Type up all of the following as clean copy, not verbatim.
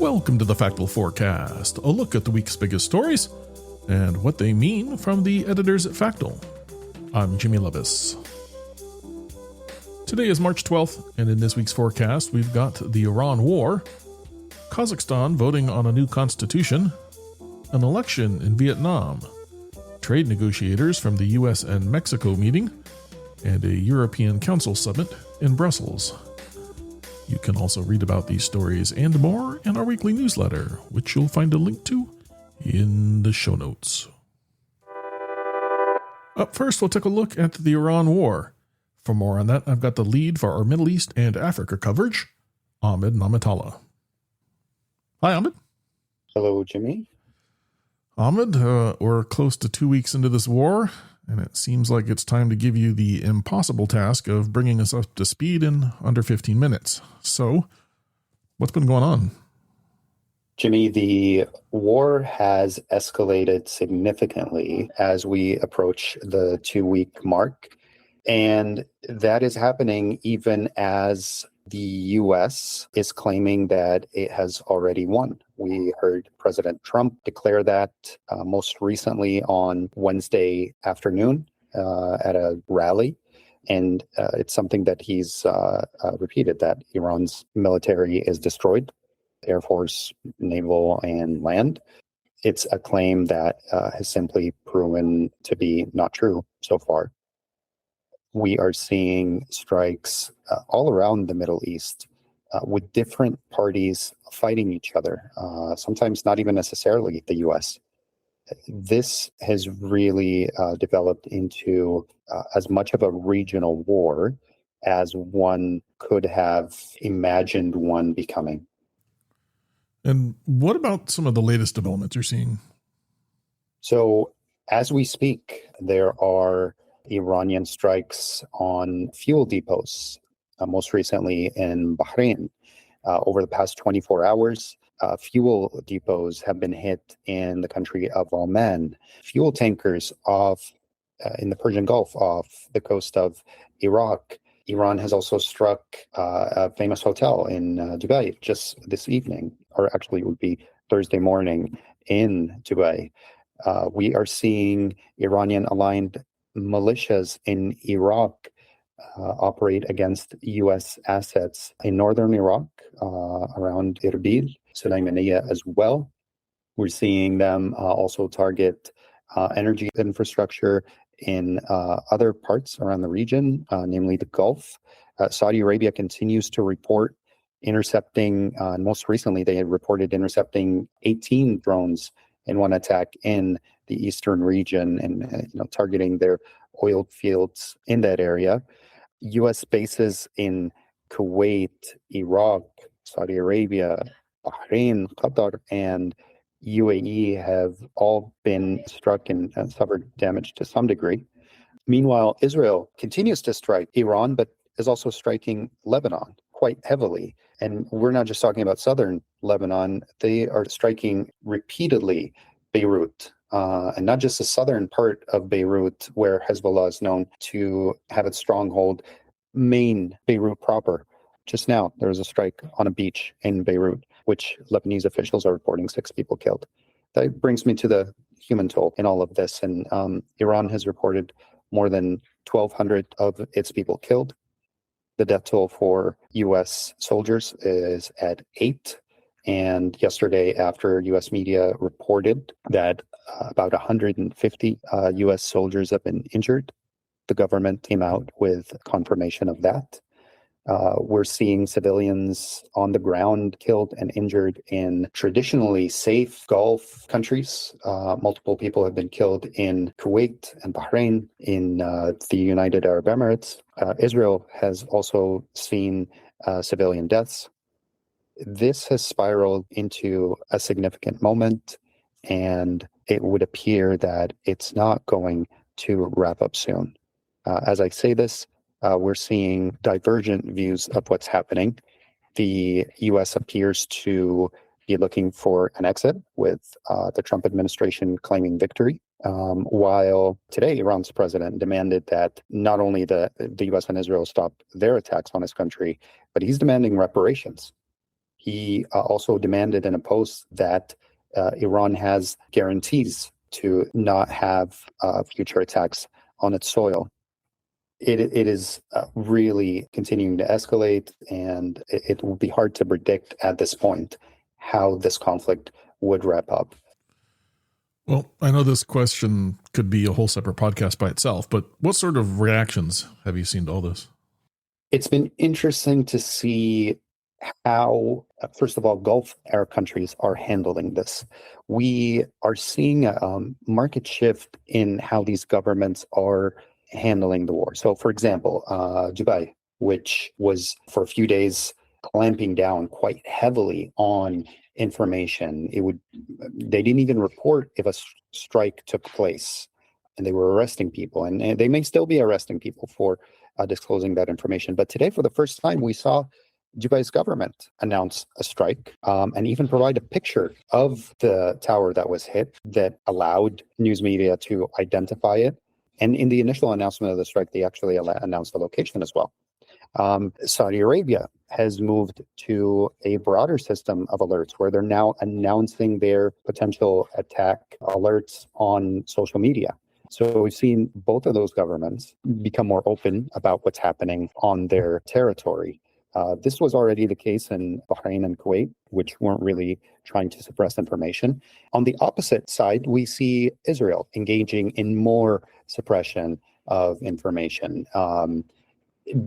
Welcome to the Factal Forecast, a look at the week's biggest stories and what they mean from the editors at Factal. I'm Jimmy Lovaas. Today is March 12th, and in this week's forecast, we've got the Iran war, Kazakhstan voting on a new constitution, an election in Vietnam, trade negotiators from the US and Mexico meeting, and a European Council summit in Brussels. You can also read about these stories and more in our weekly newsletter, which you'll find a link to in the show notes. Up first, we'll take a look at the Iran war. For more on that, I've got the lead for our Middle East and Africa coverage, Ahmed Namatalla. Hi, Ahmed. Hello, Jimmy. Ahmed, we're close to 2 weeks into this war, and it seems like it's time to give you the impossible task of bringing us up to speed in under 15 minutes. So, what's been going on? Jimmy, the war has escalated significantly as we approach the 2-week mark. And that is happening even as the U.S. is claiming that it has already won. We heard President Trump declare that most recently on Wednesday afternoon at a rally. And it's something that he's repeated, that Iran's military is destroyed, Air Force, naval, and land. It's a claim that has simply proven to be not true so far. We are seeing strikes all around the Middle East with different parties fighting each other, sometimes not even necessarily the U.S. This has really developed into as much of a regional war as one could have imagined one becoming. And what about some of the latest developments you're seeing? So as we speak, there are Iranian strikes on fuel depots, most recently in Bahrain. Over the past 24 hours, fuel depots have been hit in the country of Oman. Fuel tankers in the Persian Gulf off the coast of Iraq. Iran has also struck a famous hotel in Dubai just this evening, or actually it would be Thursday morning in Dubai. We are seeing Iranian-aligned militias in Iraq operate against U.S. assets in northern Iraq, around Erbil, Sulaymaniyah as well. We're seeing them also target energy infrastructure in other parts around the region, namely the Gulf. Saudi Arabia continues to report intercepting, most recently they had reported intercepting 18 drones in one attack in the eastern region and targeting their oil fields in that area. U.S. bases in Kuwait, Iraq, Saudi Arabia, Bahrain, Qatar, and UAE have all been struck and suffered damage to some degree. Meanwhile, Israel continues to strike Iran, but is also striking Lebanon quite heavily. And we're not just talking about southern Lebanon. They are striking repeatedly Beirut, and not just the southern part of Beirut, where Hezbollah is known to have its stronghold, main Beirut proper. Just now, there was a strike on a beach in Beirut, which Lebanese officials are reporting 6 people killed. That brings me to the human toll in all of this. And Iran has reported more than 1,200 of its people killed. The death toll for U.S. soldiers is at 8. And yesterday, after U.S. media reported that about 150 U.S. soldiers have been injured, the government came out with confirmation of that. We're seeing civilians on the ground killed and injured in traditionally safe Gulf countries. Multiple people have been killed in Kuwait and Bahrain, in the United Arab Emirates. Israel has also seen civilian deaths. This has spiraled into a significant moment, and it would appear that it's not going to wrap up soon. As I say this, we're seeing divergent views of what's happening. The U.S. appears to be looking for an exit, with the Trump administration claiming victory, while today Iran's president demanded that not only the U.S. and Israel stop their attacks on his country, but he's demanding reparations. He also demanded in a post that Iran has guarantees to not have future attacks on its soil. It is really continuing to escalate, and it will be hard to predict at this point how this conflict would wrap up. Well, I know this question could be a whole separate podcast by itself, but what sort of reactions have you seen to all this? It's been interesting to see how, first of all, Gulf Arab countries are handling this. We are seeing a market shift in how these governments are handling the war. So, for example, Dubai, which was for a few days clamping down quite heavily on information. They didn't even report if a strike took place, and they were arresting people, and they may still be arresting people for disclosing that information. But today, for the first time, we saw Dubai's government announce a strike and even provide a picture of the tower that was hit that allowed news media to identify it. And in the initial announcement of the strike, they actually announced the location as well. Saudi Arabia has moved to a broader system of alerts where they're now announcing their potential attack alerts on social media. So we've seen both of those governments become more open about what's happening on their territory. This was already the case in Bahrain and Kuwait, which weren't really trying to suppress information. On the opposite side, we see Israel engaging in more suppression of information.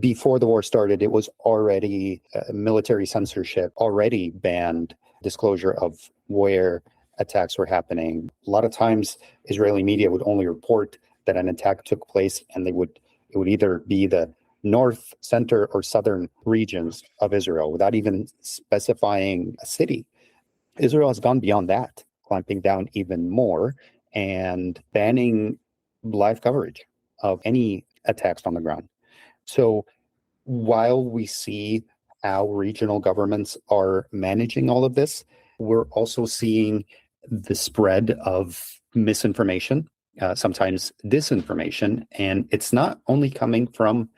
Before the war started, it was already military censorship, already banned disclosure of where attacks were happening. A lot of times, Israeli media would only report that an attack took place, and it would either be the north, center, or southern regions of Israel without even specifying a city. Israel has gone beyond that, clamping down even more and banning live coverage of any attacks on the ground. So while we see how regional governments are managing all of this, we're also seeing the spread of misinformation, sometimes disinformation, and it's not only coming from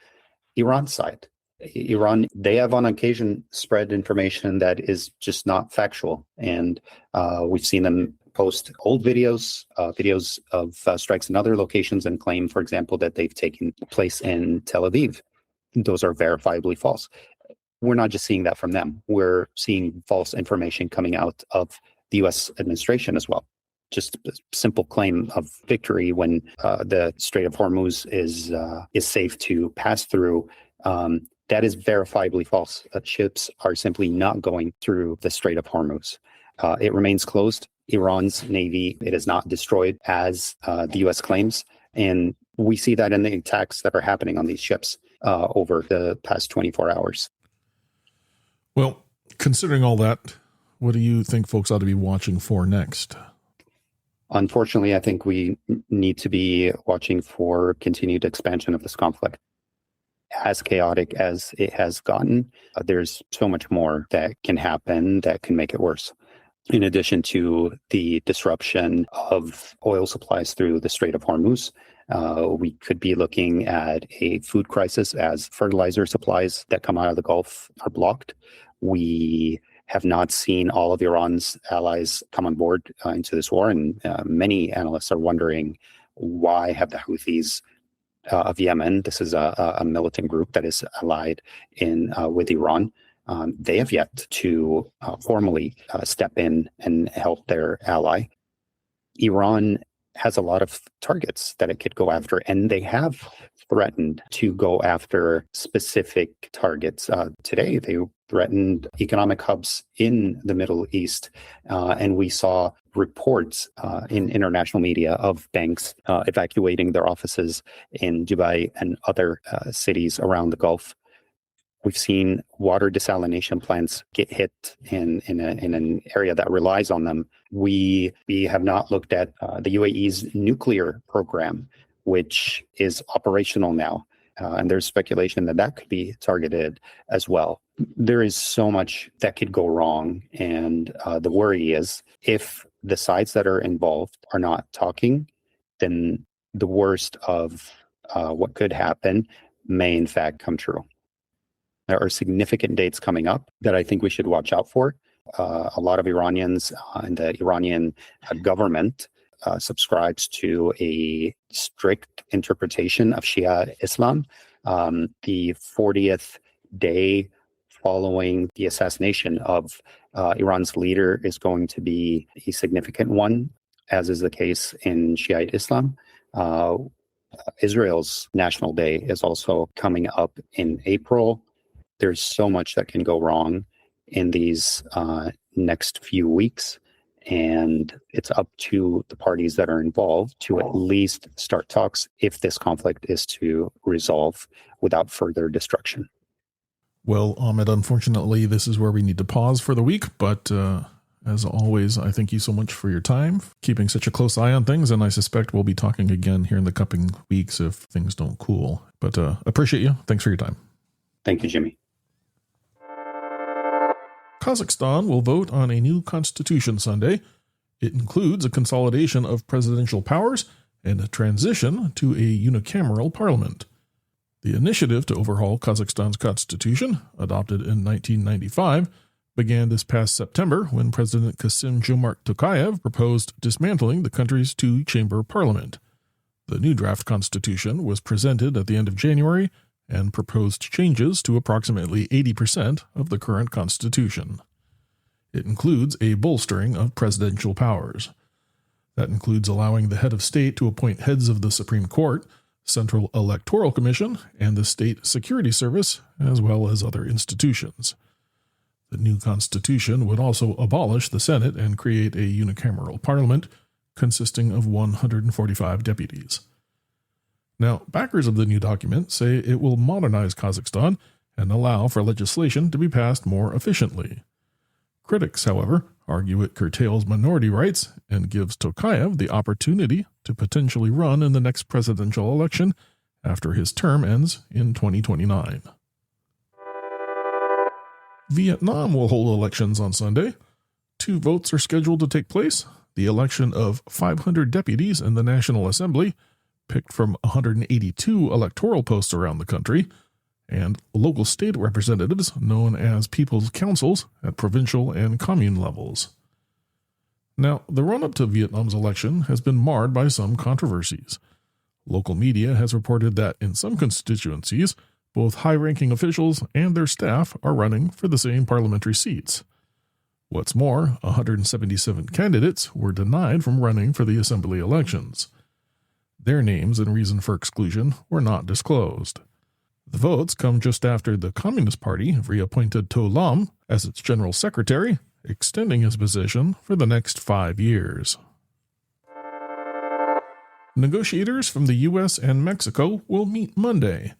Iran's side. Iran, they have on occasion spread information that is just not factual, and we've seen them post old videos of strikes in other locations and claim, for example, that they've taken place in Tel Aviv. Those are verifiably false. We're not just seeing that from them. We're seeing false information coming out of the U.S. administration as well. Just a simple claim of victory when the Strait of Hormuz is safe to pass through. That is verifiably false. Ships are simply not going through the Strait of Hormuz. It remains closed. Iran's navy, it is not destroyed as the U.S. claims. And we see that in the attacks that are happening on these ships over the past 24 hours. Well, considering all that, what do you think folks ought to be watching for next? Unfortunately, I think we need to be watching for continued expansion of this conflict. As chaotic as it has gotten, there's so much more that can happen that can make it worse. In addition to the disruption of oil supplies through the Strait of Hormuz, we could be looking at a food crisis as fertilizer supplies that come out of the Gulf are blocked. We have not seen all of Iran's allies come on board into this war, and many analysts are wondering why have the Houthis of Yemen, this is a militant group that is allied with Iran, they have yet to formally step in and help their ally. Iran has a lot of targets that it could go after, and they have threatened to go after specific targets. Today, they threatened economic hubs in the Middle East, and we saw reports in international media of banks evacuating their offices in Dubai and other cities around the Gulf. We've seen water desalination plants get hit in an area that relies on them. We have not looked at the UAE's nuclear program, which is operational now. And there's speculation that that could be targeted as well. There is so much that could go wrong. And the worry is if the sides that are involved are not talking, then the worst of what could happen may in fact come true. There are significant dates coming up that I think we should watch out for. A lot of Iranians and the Iranian government subscribes to a strict interpretation of Shia Islam. The 40th day following the assassination of Iran's leader is going to be a significant one, as is the case in Shiite Islam. Israel's National Day is also coming up in April. There's so much that can go wrong in these next few weeks, and it's up to the parties that are involved to at least start talks if this conflict is to resolve without further destruction. Well, Ahmed, unfortunately, this is where we need to pause for the week, but as always, I thank you so much for your time, keeping such a close eye on things, and I suspect we'll be talking again here in the coming weeks if things don't cool. But appreciate you. Thanks for your time. Thank you, Jimmy. Kazakhstan will vote on a new constitution Sunday. It includes a consolidation of presidential powers and a transition to a unicameral parliament. The initiative to overhaul Kazakhstan's constitution, adopted in 1995, began this past September when President Kassym-Jomart Tokayev proposed dismantling the country's two-chamber parliament. The new draft constitution was presented at the end of January and proposed changes to approximately 80% of the current constitution. It includes a bolstering of presidential powers. That includes allowing the head of state to appoint heads of the Supreme Court, Central Electoral Commission, and the State Security Service, as well as other institutions. The new constitution would also abolish the Senate and create a unicameral parliament consisting of 145 deputies. Now, backers of the new document say it will modernize Kazakhstan and allow for legislation to be passed more efficiently. Critics, however, argue it curtails minority rights and gives Tokayev the opportunity to potentially run in the next presidential election after his term ends in 2029. Vietnam will hold elections on Sunday. 2 votes are scheduled to take place: the election of 500 deputies in the National Assembly, picked from 182 electoral posts around the country, and local state representatives known as People's Councils at provincial and commune levels. Now, the run-up to Vietnam's election has been marred by some controversies. Local media has reported that in some constituencies, both high-ranking officials and their staff are running for the same parliamentary seats. What's more, 177 candidates were denied from running for the assembly elections. Their names and reason for exclusion were not disclosed. The votes come just after the Communist Party reappointed To Lam as its general secretary, extending his position for the next 5 years. Negotiators from the U.S. and Mexico will meet Monday.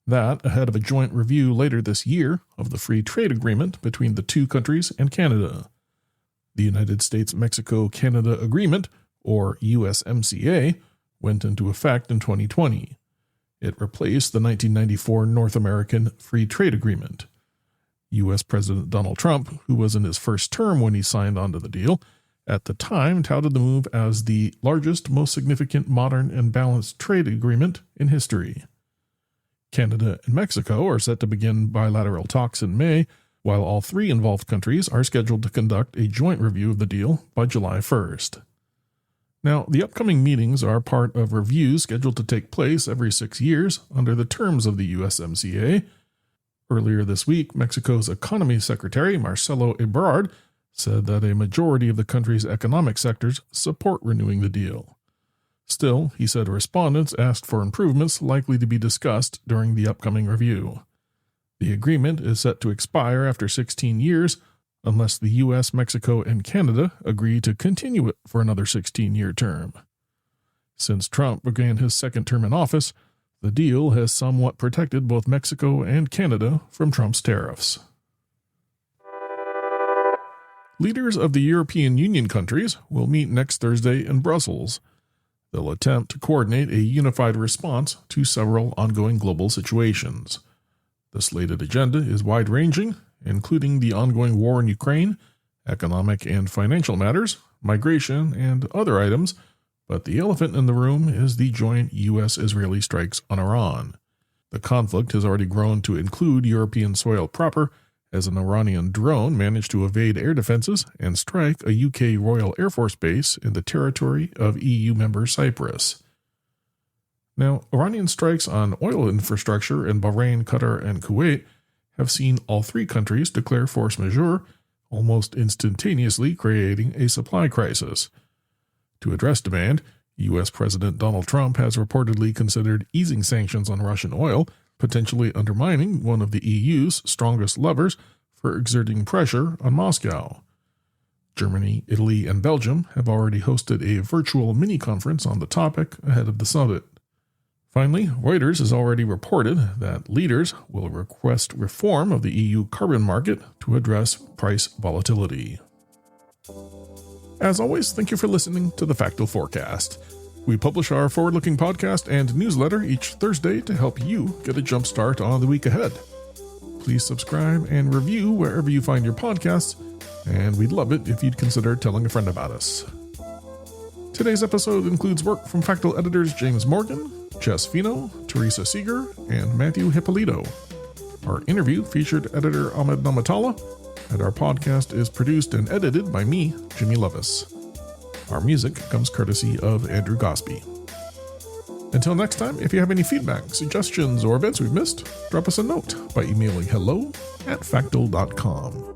That ahead of a joint review later this year of the free trade agreement between the two countries and Canada. The United States-Mexico-Canada Agreement, or USMCA, went into effect in 2020. It replaced the 1994 North American Free Trade Agreement. U.S. President Donald Trump, who was in his first term when he signed onto the deal, at the time touted the move as the largest, most significant modern and balanced trade agreement in history. Canada and Mexico are set to begin bilateral talks in May, while all 3 involved countries are scheduled to conduct a joint review of the deal by July 1st. Now, the upcoming meetings are part of reviews scheduled to take place every 6 years under the terms of the USMCA. Earlier this week, Mexico's Economy Secretary Marcelo Ebrard said that a majority of the country's economic sectors support renewing the deal. Still, he said respondents asked for improvements likely to be discussed during the upcoming review. The agreement is set to expire after 16 years, unless the U.S., Mexico, and Canada agree to continue it for another 16-year term. Since Trump began his second term in office, the deal has somewhat protected both Mexico and Canada from Trump's tariffs. Leaders of the European Union countries will meet next Thursday in Brussels. They'll attempt to coordinate a unified response to several ongoing global situations. The slated agenda is wide-ranging, including the ongoing war in Ukraine, economic and financial matters, migration, and other items, but the elephant in the room is the joint U.S.-Israeli strikes on Iran. The conflict has already grown to include European soil proper, as an Iranian drone managed to evade air defenses and strike a UK Royal Air Force base in the territory of EU member Cyprus. Now, Iranian strikes on oil infrastructure in Bahrain, Qatar, and Kuwait have seen all three countries declare force majeure, almost instantaneously creating a supply crisis. To address demand, U.S. President Donald Trump has reportedly considered easing sanctions on Russian oil, potentially undermining one of the EU's strongest levers for exerting pressure on Moscow. Germany, Italy, and Belgium have already hosted a virtual mini-conference on the topic ahead of the summit. Finally, Reuters has already reported that leaders will request reform of the EU carbon market to address price volatility. As always, thank you for listening to the Factal Forecast. We publish our forward-looking podcast and newsletter each Thursday to help you get a jump start on the week ahead. Please subscribe and review wherever you find your podcasts, and we'd love it if you'd consider telling a friend about us. Today's episode includes work from Factal editors James Morgan, Jess Fino, Teresa Seeger, and Matthew Hippolito. Our interview featured editor Ahmed Namatalla, and our podcast is produced and edited by me, Jimmy Lovaas. Our music comes courtesy of Andrew Gosby. Until next time, if you have any feedback, suggestions, or events we've missed, drop us a note by emailing hello@factal.com.